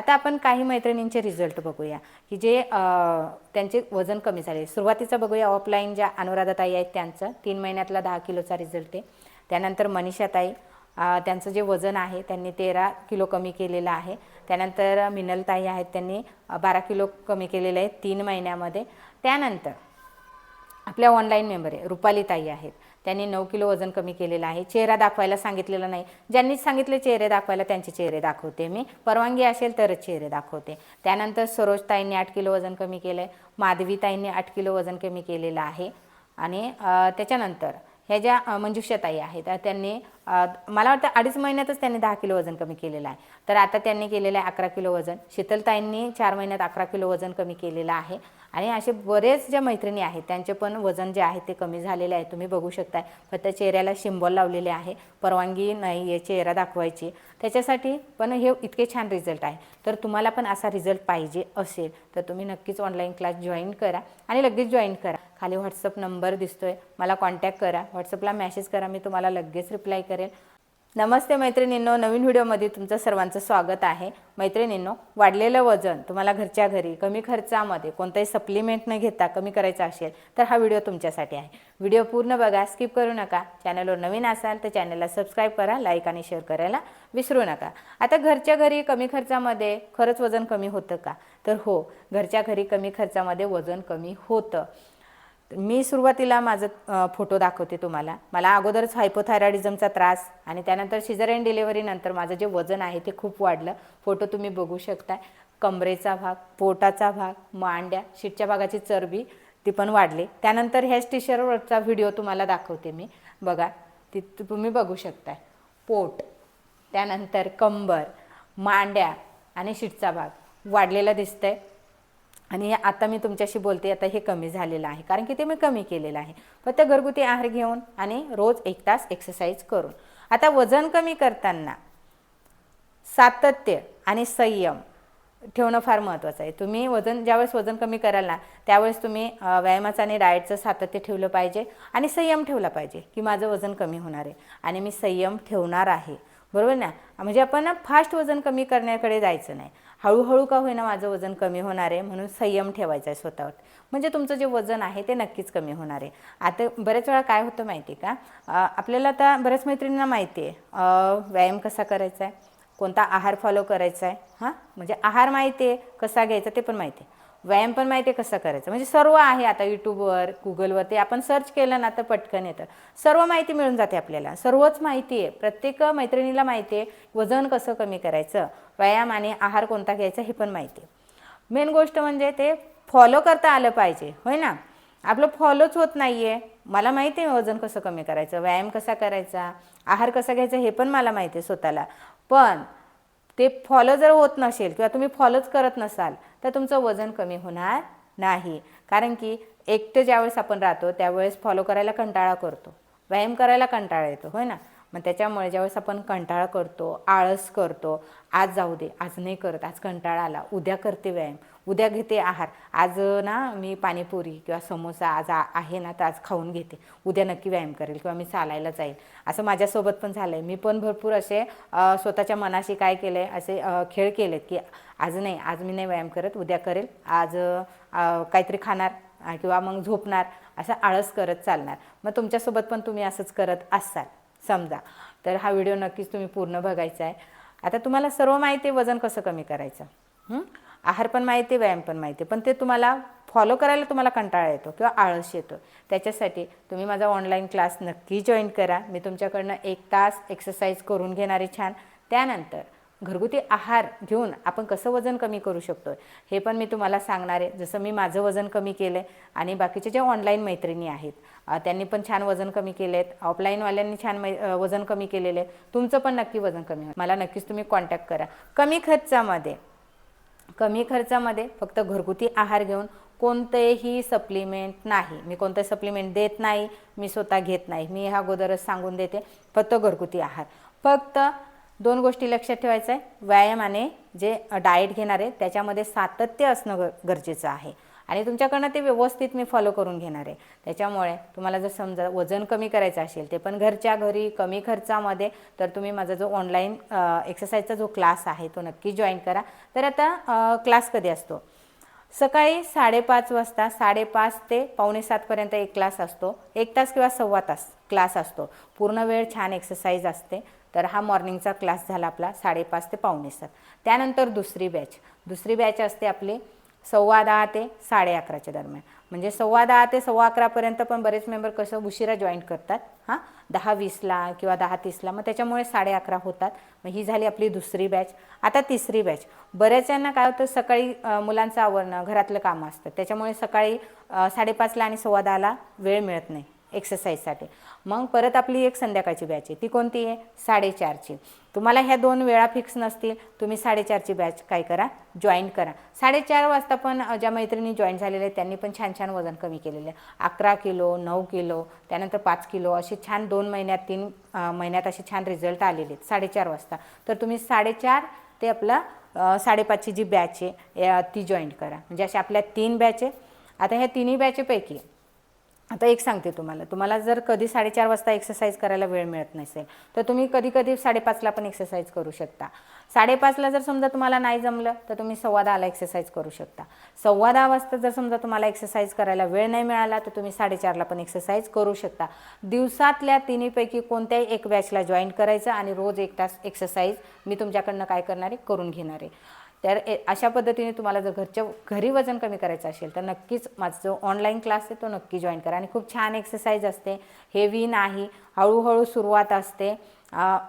आता आपण काही मैत्रिणींचे रिझल्ट बघूया की जे त्यांचे वजन कमी झाले. सुरुवातीचं बघूया ऑफलाईन ज्या अनुराधाताई आहेत त्यांचं 3 महिन्यातला 10 किलोचा रिझल्ट आहे. त्यानंतर मनीषाताई त्यांचं जे वजन आहे त्यांनी 13 किलो कमी केलेलं आहे. त्यानंतर मिनलताई आहेत त्यांनी 12 किलो कमी केलेलं आहे 3 महिन्यामध्ये. त्यानंतर आपल्या ऑनलाईन मेंबर आहे रुपालीताई आहेत, त्यांनी 9 किलो वजन कमी केलेलं आहे. चेहरा दाखवायला सांगितलेलं नाही, ज्यांनी सांगितले चेहरे दाखवायला त्यांचे चेहरे दाखवते मी, परवानगी असेल तरच चेहरे दाखवते. त्यानंतर सरोजताईंनी 8 किलो वजन कमी केलं आहे. माधवीताईंनी 8 किलो वजन कमी केलेलं आहे. आणि त्याच्यानंतर ह्या ज्या मंजुषाताई आहेत त्यांनी मला वाटतं 2.5 महिन्यातच त्यांनी 10 किलो वजन कमी केलेलं आहे. तर आता त्यांनी केलेलं आहे 11 किलो वजन. शीतलताईंनी 4 महिन्यात 11 किलो वजन कमी केलेलं आहे. आणि असे बरेच ज्या मैत्रिणी आहेत त्यांचे पण वजन जे आहे ते कमी झालेले आहे. तुम्ही बघू शकता. फक्त चेहऱ्याला सिम्बॉल लावलेले आहे, परवानगी नाही आहे चेहरा दाखवायची, त्याच्यासाठी पण हे इतके छान रिझल्ट आहे. तर तुम्हाला पण असा रिझल्ट पाहिजे असेल तर तुम्ही नक्कीच ऑनलाईन क्लास जॉईन करा आणि लगेच जॉईन करा. खाली व्हॉट्सअप नंबर दिसतोय, मला कॉन्टॅक्ट करा, व्हॉट्सअपला मेसेज करा, मी तुम्हाला लगेच रिप्लाय करेल. नमस्ते मैत्रिणींनो, नवीन व्हिडिओमध्ये तुमचं सर्वांचं स्वागत आहे. मैत्रिणींनो, वाढलेलं वजन तुम्हाला घरच्या घरी कमी खर्चामध्ये कोणताही सप्लिमेंट न घेता कमी करायचं असेल तर हा व्हिडिओ तुमच्यासाठी आहे. व्हिडिओ पूर्ण बघा, स्किप करू नका. चॅनलवर नवीन असाल तर चॅनलला सबस्क्राईब करा, लाईक आणि शेअर करायला विसरू नका. आता घरच्या घरी कमी खर्चामध्ये खरंच वजन कमी होतं का? तर हो, घरच्या घरी कमी खर्चामध्ये वजन कमी होतं. मी सुरुवातीला माझं फोटो दाखवते तुम्हाला. मला अगोदरच हायपोथायरॉइडिझमचा त्रास आणि त्यानंतर सिझेरियन डिलिव्हरीनंतर माझं जे वजन आहे ते खूप वाढलं. फोटो तुम्ही बघू शकता. कमरेचा भाग, पोटाचा भाग, मांड्या, शीटच्या भागाची चरबी ती पण वाढली. त्यानंतर ह्याच टी-शर्टवरचा व्हिडिओ तुम्हाला दाखवते मी. बघा, ती तुम्ही बघू शकता. पोट, त्यानंतर कंबर, मांड्या आणि शीटचा भाग वाढलेला दिसतंय. आणि आता मी तुमच्याशी बोलते आता हे कमी झालेलं आहे, कारण की ते मी कमी केलेलं आहे फक्त घरगुती आहार घेऊन आणि रोज 1 तास एक्सरसाइज करून. आता वजन कमी करताना सातत्य आणि संयम ठेवणं फार महत्त्वाचं आहे. तुम्ही ज्यावेळेस वजन कमी कराल ना त्यावेळेस तुम्ही व्यायामाचं आणि डाएटचं सातत्य ठेवलं पाहिजे आणि संयम ठेवला पाहिजे की माझं वजन कमी होणार आहे आणि मी संयम ठेवणार आहे, बरोबर ना. म्हणजे आपण फास्ट वजन कमी करण्याकडे जायचं नाही, हळूहळू का होईना माझं वजन कमी होणार आहे म्हणून संयम ठेवायचा आहे स्वतःवर. म्हणजे तुमचं जे वजन आहे ते नक्कीच कमी होणार आहे. आता बऱ्याच वेळा काय होतं माहिती आहे का, आपल्याला आता बऱ्याच मैत्रिणींना माहिती आहे व्यायाम कसा करायचा आहे, कोणता आहार फॉलो करायचा आहे. म्हणजे आहार माहिती आहे कसा घ्यायचा ते पण माहिती आहे, व्यायाम पण माहिती आहे कसं करायचं. म्हणजे सर्व आहे. आता यूट्यूबवर, गुगलवर ते आपण सर्च केलं ना तर पटकन येतं, सर्व माहिती मिळून जाते आपल्याला. सर्वच माहिती आहे, प्रत्येक मैत्रिणीला माहिती आहे वजन कसं कमी करायचं, व्यायाम आणि आहार कोणता घ्यायचा हे पण माहिती आहे. मेन गोष्ट म्हणजे ते फॉलो करता आलं पाहिजे, होय ना. आपलं फॉलोच होत नाही आहे. मला माहिती आहे वजन कसं कमी करायचं, व्यायाम कसा करायचा, आहार कसा घ्यायचा हे पण मला माहिती आहे स्वतःला. पण ते फॉलो जर होत नसेल किंवा तुम्ही फॉलोच करत नसाल तर तुमचं वजन कमी होणार नाही. कारण की एकटं ज्यावेळेस आपण राहतो त्यावेळेस फॉलो करायला कंटाळा करतो, व्यायाम करायला कंटाळा येतो, होय ना. मग त्याच्यामुळे ज्यावेळेस आपण कंटाळा करतो, आळस करतो, आज जाऊ दे, आज नाही करत, आज कंटाळा आला, उद्या करते व्यायाम, उद्या घेते आहार, आज ना मी पाणीपुरी किंवा समोसा आज आहे ना तर आज खाऊन घेते, उद्या नक्की व्यायाम करेल किंवा मी चालायला जाईल. असं माझ्यासोबत पण झालं आहे. मी पण भरपूर असे स्वतःच्या मनाशी काय केलं आहे असे खेळ केलेत की आज नाही, आज मी नाही व्यायाम करत, उद्या करेल, आज काहीतरी खाणार किंवा मग झोपणार, असं आळस करत चालणार. मग तुमच्यासोबत पण तुम्ही असंच करत असाल समजा, तर हा व्हिडिओ नक्कीच तुम्ही पूर्ण बघायचा आहे. आता तुम्हाला सर्व माहिती आहे वजन कसं कमी करायचं, आहार पण माहिती आहे, व्यायाम पण माहिती आहे, पण ते तुम्हाला फॉलो करायला तुम्हाला कंटाळा येतो किंवा आळस येतो. त्याच्यासाठी तुम्ही माझा ऑनलाईन क्लास नक्की जॉईन करा. मी तुमच्याकडनं 1 तास एक्सरसाइज करून घेणार आहे छान. त्यानंतर घरगुती आहार घेऊन आपण कसं वजन कमी करू शकतो हे पण मी तुम्हाला सांगणार आहे. जसं मी माझं वजन कमी केलं आहे आणि बाकीचे जे ऑनलाईन मैत्रिणी आहेत त्यांनी पण छान वजन कमी केले आहेत, ऑफलाईनवाल्यांनी छान वजन कमी केलेलं आहे. तुमचं पण नक्की वजन कमी होईल. मला नक्कीच तुम्ही कॉन्टॅक्ट करा. कमी खर्चामध्ये फक्त घरगुती आहार घेऊन, कोणतेही सप्लिमेंट नाही, मी कोणते सप्लिमेंट देत नाही, मी स्वतः घेत नाही, मी ह्या अगोदरच सांगून देते. फक्त घरगुती आहार. फक्त 2 गोष्टी लक्षात ठेवायचं आहे, व्यायाम आणि जे डाएट घेणार आहे त्याच्यामध्ये सातत्य असणं गरजेचं आहे. आणि तुमच्याकडनं ते व्यवस्थित मी फॉलो करून घेणार आहे. त्याच्यामुळे तुम्हाला जर समजा वजन कमी करायचं असेल ते पण घरच्या घरी कमी खर्चामध्ये, तर तुम्ही माझा जो ऑनलाईन एक्सरसाइजचा जो क्लास आहे तो नक्की जॉईन करा. तर आता क्लास कधी असतो? सकाळी 5:30 वाजता, 5:30 ते 6:45पर्यंत एक क्लास असतो. 1 तास किंवा सव्वा तास क्लास असतो. पूर्ण वेळ छान एक्सरसाइज असते. तर हा मॉर्निंगचा क्लास झाला आपला 5:30 ते 6:45. त्यानंतर दुसरी बॅच असते आपली 10:15 ते 11:30च्या दरम्यान. म्हणजे 10:15 ते 11:15पर्यंत पण बरेच मेंबर कसं उशिरा जॉईन करतात, 10:20ला किंवा 10:30ला, मग त्याच्यामुळे 11:30 होतात. मग ही झाली आपली दुसरी बॅच. आता तिसरी बॅच. बऱ्याचजणांना काय होतं, सकाळी मुलांचं आवरणं, घरातलं कामं असतं, त्याच्यामुळे सकाळी 5:30ला आणि 10:15ला वेळ मिळत नाही एक्सरसाइजसाठी. मग परत आपली एक संध्याकाळची बॅच आहे. ती कोणती आहे? 4:30ची. तुम्हाला ह्या 2 वेळा फिक्स नसतील, तुम्ही 4:30ची बॅच काय करा, जॉईन करा. 4:30 वाजता पण ज्या मैत्रिणी जॉईन झालेल्या आहेत त्यांनी पण छान छान वजन कमी केलेलं आहे. 11 किलो, 9 किलो, त्यानंतर 5 किलो असे छान 2 महिन्यात 3 महिन्यात असे छान रिझल्ट आलेले आहेत 4:30 वाजता. तर तुम्ही 4:30 ते आपला 5:30ची जी बॅच आहे ती जॉईन करा. म्हणजे अशा आपल्या 3 बॅच आहे. आता ह्या तिन्ही बॅचपैकी आता एक सांगते तुम्हाला जर कधी 4:30 वाजता एक्सरसाइज करायला वेळ मिळत नसेल तर तुम्ही कधी 5:30ला पण एक्सरसाइज करू शकता. 5:30ला जर समजा तुम्हाला नाही जमलं तर तुम्ही 10:15ला एक्सरसाइज करू शकता. 10:15 वाजता जर समजा तुम्हाला एक्सरसाइज करायला वेळ नाही मिळाला तर तुम्ही 4:30ला पण एक्सरसाइज करू शकता. दिवसातल्या तिन्हीपैकी कोणत्याही एक बॅचला जॉईन करायचं आणि रोज 1 तास एक्सरसाइज मी तुमच्याकडनं काय करणार आहे, करून घेणार आहे. तर अशा पद्धतीने तुम्हाला जर घरी वजन कमी करायचं असेल तर नक्कीच माझा जो ऑनलाईन क्लास आहे तो नक्की जॉईन करा. आणि खूप छान एक्सरसाइज असते, हेवी नाही, हळूहळू सुरुवात असते.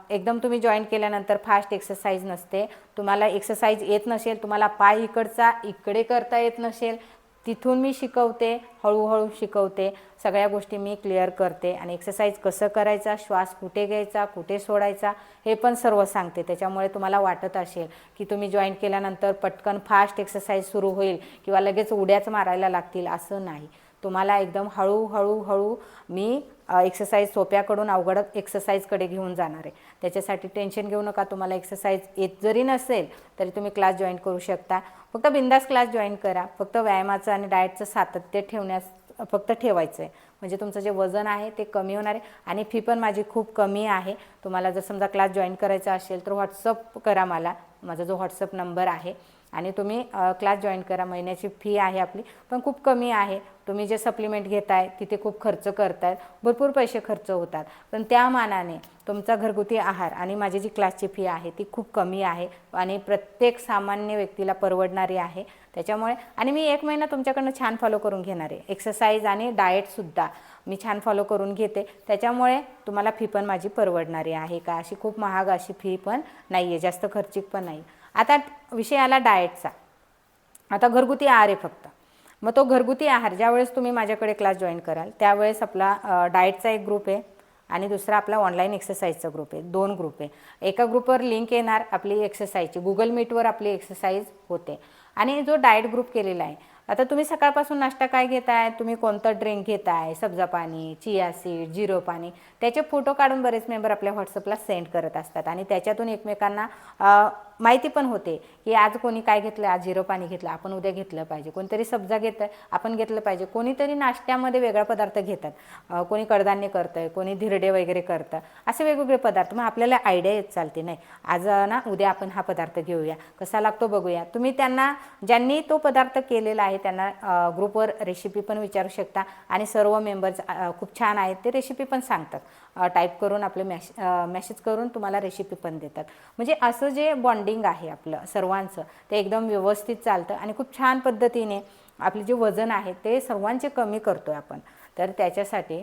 एकदम तुम्ही जॉईन केल्यानंतर फास्ट एक्सरसाइज नसते. तुम्हाला एक्सरसाइज येत नसेल, तुम्हाला पाय इकडचा इकडे करता येत नसेल, तिथून मी शिकवते, हळूहळू शिकवते, सगळ्या गोष्टी मी क्लिअर करते. आणि एक्सरसाइज कसं करायचा, श्वास कुठे घ्यायचा, कुठे सोडायचा हे पण सर्व सांगते. त्याच्यामुळे तुम्हाला वाटत असेल की तुम्ही जॉईन केल्यानंतर पटकन फास्ट एक्सरसाइज सुरू होईल किंवा लगेच उड्याच मारायला लागतील, असं नाही. तुम्हाला एकदम हळू मी एक्सरसाइज सोप्याकडून अवघड एक्सरसाइजकडे घेऊन जाणार आहे. त्याच्यासाठी टेन्शन घेऊ नका. तुम्हाला एक्सरसाइज येत जरी नसेल तरी तुम्ही क्लास जॉईन करू शकता. फक्त बिंदास क्लास जॉईन करा. फक्त व्यायामाचं आणि डाएटचं सातत्य ठेवायचं आहे. म्हणजे तुमचं जे वजन आहे ते कमी होणार आहे. आणि फी पण माझी खूप कमी आहे. तुम्हाला जर समजा क्लास जॉईन करायचा असेल तर व्हॉट्सअप करा मला. माझा जो व्हॉट्सअप नंबर आहे आणि तुम्ही क्लास जॉईन करा. महिन्याची फी आहे आपली पण खूप कमी आहे. तुम्ही जे सप्लिमेंट घेताय तिथे खूप खर्च करतायत, भरपूर पैसे खर्च होतात, पण त्या मानाने तुमचा घरगुती आहार आणि माझी जी क्लासची फी आहे ती खूप कमी आहे आणि प्रत्येक सामान्य व्यक्तीला परवडणारी आहे. त्याच्यामुळे आणि मी 1 महिना तुमच्याकडनं छान फॉलो करून घेणार आहे. एक्सरसाइज आणि डाएटसुद्धा मी छान फॉलो करून घेते. त्याच्यामुळे तुम्हाला फी पण माझी परवडणारी आहे. का अशी खूप महाग अशी फी पण नाही आहे, जास्त खर्चिक पण नाही. आता विषय आला डाएटचा. आता घरगुती आहार आहे फक्त. मग तो घरगुती आहार ज्यावेळेस तुम्ही माझ्याकडे क्लास जॉईन कराल त्यावेळेस आपला डाएटचा एक ग्रुप आहे आणि दुसरा आपला ऑनलाईन एक्सरसाइजचा ग्रुप आहे. 2 ग्रुप आहे. एका ग्रुपवर लिंक येणार आपली एक्सरसाइजची, गुगल मीटवर आपली एक्सरसाइज होते. आणि जो डाएट ग्रुप केलेला आहे, आता तुम्ही सकाळपासून नाश्ता काय घेताय, तुम्ही कोणतं ड्रिंक घेताय, सब्जा पाणी, चिया सीड, जिरो पाणी, त्याचे फोटो काढून बरेच मेंबर आपल्या व्हॉट्सअपला सेंड करत असतात. आणि त्याच्यातून एकमेकांना माहिती पण होते की आज कोणी काय घेतलं, आज जिरो पाणी घेतलं, आपण उद्या घेतलं पाहिजे. कोणतरी सब्जा घेतं, आपण घेतलं पाहिजे. कोणीतरी नाश्त्यामध्ये वेगळा पदार्थ घेतात, कोणी कडधान्य करतं, कोणी धिरडे वगैरे करतं, असे वेगवेगळे पदार्थ. मग आपल्याला आयडिया येत चालते, नाही आज ना उद्या आपण हा पदार्थ घेऊया, कसा लागतो बघूया. तुम्ही त्यांना ज्यांनी तो पदार्थ केलेला आहे त्यांना ग्रुपवर रेसिपी पण विचारू शकता. आणि सर्व मेंबर्स खूप छान आहेत, ते रेसिपी पण सांगतात. टाईप करून आपले मेसेज करून तुम्हाला रेसिपी पण देतात. म्हणजे असं जे बॉन्डिंग आहे आपलं सर्वांचं ते एकदम व्यवस्थित चालतं आणि खूप छान पद्धतीने आपले जे वजन आहे ते सर्वांचे कमी करतो आहे आपण. तर त्याच्यासाठी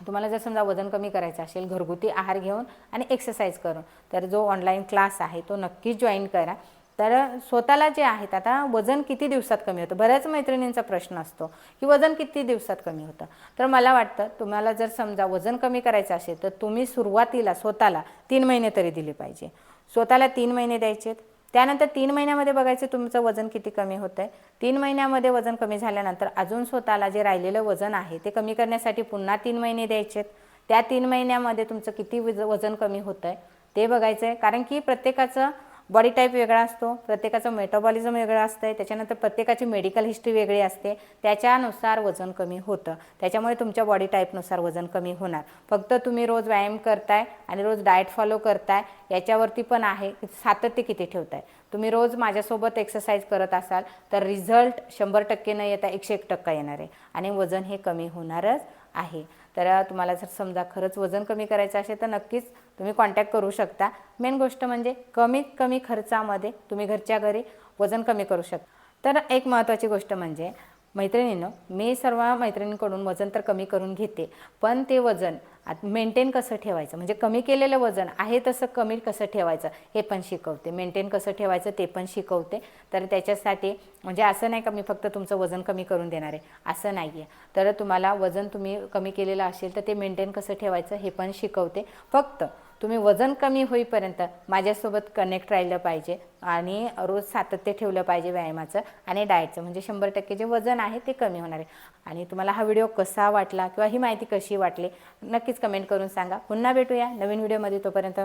तुम्हाला जर समजा वजन कमी करायचं असेल घरगुती आहार घेऊन आणि एक्सरसाइज करून, तर जो ऑनलाईन क्लास आहे तो नक्कीच जॉईन करा. तर स्वतःला जे आहेत, आता वजन किती दिवसात कमी होतं, बऱ्याच मैत्रिणींचा प्रश्न असतो की वजन किती दिवसात कमी होतं. तर मला वाटतं तुम्हाला जर समजा वजन कमी करायचं असेल तर तुम्ही सुरुवातीला स्वतःला 3 महिने तरी दिले पाहिजे. स्वतःला 3 महिने द्यायचे. त्यानंतर 3 महिन्यामध्ये बघायचं तुमचं वजन किती कमी होतं आहे. 3 महिन्यामध्ये वजन कमी झाल्यानंतर अजून स्वतःला जे राहिलेलं वजन आहे ते कमी करण्यासाठी पुन्हा 3 महिने द्यायचे. त्या 3 महिन्यामध्ये तुमचं किती वजन कमी होतं आहे ते बघायचं आहे. कारण की प्रत्येकाचं बॉडी टाईप वेगळा असतो, प्रत्येकाचं मेटाबॉलिझम वेगळं असतं आहे, त्याच्यानंतर प्रत्येकाची मेडिकल हिस्ट्री वेगळी असते, त्याच्यानुसार वजन कमी होतं. त्याच्यामुळे तुमच्या बॉडी टाईपनुसार वजन कमी होणार. फक्त तुम्ही रोज व्यायाम करताय आणि रोज डाएट फॉलो करताय याच्यावरती पण आहे की सातत्य किती ठेवताय. तुम्ही रोज माझ्यासोबत एक्सरसाइज करत असाल तर रिझल्ट 100% न येता 101% येणार आहे आणि वजन हे कमी होणारच आहे. तर तुम्हाला जर समजा खरंच वजन कमी करायचं असेल तर नक्कीच तुम्ही कॉन्टॅक्ट करू शकता. मेन गोष्ट म्हणजे कमीत कमी खर्चामध्ये तुम्ही घरच्या घरी वजन कमी करू शकता. तर एक महत्त्वाची गोष्ट म्हणजे मैत्रिणींनो, मी सर्व मैत्रिणींकडून वजन तर कमी करून घेते, पण ते वजन मेंटेन कसं ठेवायचं, म्हणजे कमी केलेलं वजन आहे तसं कमी कसं ठेवायचं हे पण शिकवते, मेंटेन कसं ठेवायचं ते पण शिकवते. तर त्याच्यासाठी म्हणजे असं नाही का मी फक्त तुमचं वजन कमी करून देणार आहे, असं नाही आहे. तर तुम्हाला वजन तुम्ही कमी केलेलं असेल तर ते मेंटेन कसं ठेवायचं हे पण शिकवते. फक्त तुम्ही वजन कमी होईपर्यंत माझ्यासोबत कनेक्ट राहिलं पाहिजे आणि रोज सातत्य ठेवलं पाहिजे व्यायामाचं आणि डाएटचं, म्हणजे 100% जे वजन आहे ते कमी होणार आहे. आणि तुम्हाला हा व्हिडिओ कसा वाटला किंवा ही माहिती कशी वाटली नक्कीच कमेंट करून सांगा. पुन्हा भेटूया नवीन व्हिडिओमध्ये. तोपर्यंत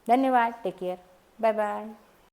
धन्यवाद. Take care. Bye bye.